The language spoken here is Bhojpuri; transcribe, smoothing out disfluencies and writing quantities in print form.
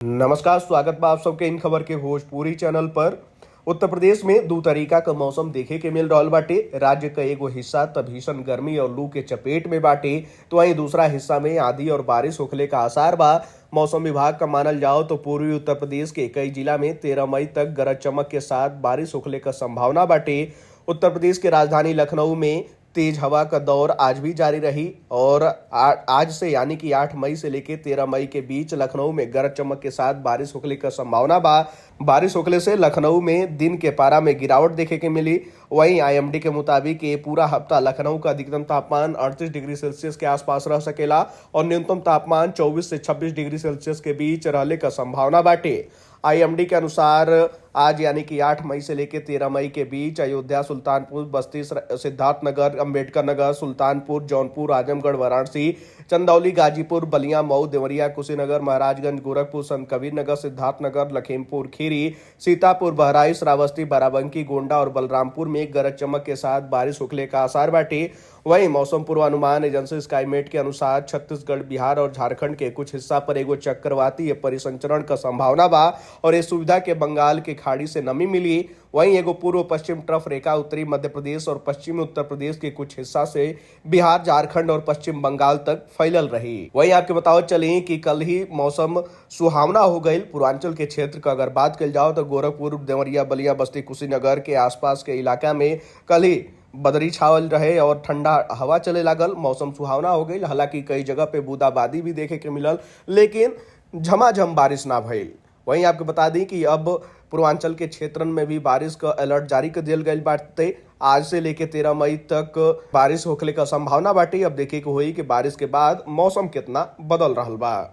नमस्कार, स्वागत बा आप सबके इन खबर के भोजपुरी चैनल पर। उत्तर प्रदेश में दू तरीका का मौसम देखे के मिल रहल बाटे। राज्य का एगो हिस्सा त भीषण गर्मी और लू के चपेट में बाटे, तो वहीं दूसरा हिस्सा में आंधी और बारिश होखले का आसार बा। मौसम विभाग का मानल जाओ तो पूर्वी उत्तर प्रदेश के कई जिला में 13 मई तक गरज चमक के साथ बारिश होखले का संभावना बाटे। उत्तर प्रदेश के राजधानी लखनऊ में तेज हवा का दौर आज भी जारी रही और आज से यानी कि 8 मई से लेकर 13 मई के बीच लखनऊ में गरज चमक के साथ बारिश होने का संभावना बा। बारिश होने से लखनऊ में दिन के पारा में गिरावट देखे के मिली। वहीं आईएमडी के मुताबिक ये पूरा हफ्ता लखनऊ का अधिकतम तापमान 38 डिग्री सेल्सियस के आसपास रह सकेला और न्यूनतम तापमान 24 से 26 डिग्री सेल्सियस के बीच रहने का संभावना बाटे। आईएमडी के अनुसार आज यानी कि 8 मई से लेकर 13 मई के बीच अयोध्या, सुल्तानपुर, बस्ती, सिद्धार्थनगर, अंबेडकर नगर, सुल्तानपुर, जौनपुर, आजमगढ़, वाराणसी, चंदौली, गाजीपुर, बलिया, मऊ, देवरिया, कुशीनगर, महाराजगंज, गोरखपुर, संत कबीर नगर, सिद्धार्थनगर, लखीमपुर खीरी, सीतापुर, बहराइच, श्रावस्ती, बाराबंकी, गोंडा और बलरामपुर में गरज चमक के साथ बारिश होखले का आसार बाटे। वहीं मौसम पूर्वानुमान एजेंसी स्काईमेट के अनुसार छत्तीसगढ़, बिहार और झारखंड के कुछ हिस्सा पर एगो चक्रवाती परिसंचरण का संभावना बा और इस सुविधा के बंगाल के खाड़ी से नमी मिली। वहीं एगो पूर्व पश्चिम ट्रफ रेखा उत्तरी मध्य प्रदेश और पश्चिमी उत्तर प्रदेश के कुछ हिस्सा से बिहार, झारखंड और पश्चिम बंगाल तक फैलल रही। वहीं आपके बताओ चले कि कल ही मौसम सुहावना हो गई। पूर्वांचल के क्षेत्र का अगर बात कल जाओ तो गोरखपुर, देवरिया, बलिया, बस्ती, कुशीनगर के आसपास के इलाका में कल ही बदरी छावल रहे और ठंडा हवा चले लागल। मौसम सुहावना हो गई। हालांकि कई जगह पे बूंदाबांदी भी देखे के मिलल, लेकिन झमाझम बारिश ना भइल। वहीं आपको बता दी कि अब पूर्वांचल के क्षेत्रन में भी बारिश का अलर्ट जारी कर दिया गई बाटे। आज से लेके 13 मई तक बारिश होखले का संभावना बाटे। अब देखे के होई कि बारिश के बाद मौसम कितना बदल रहल बा।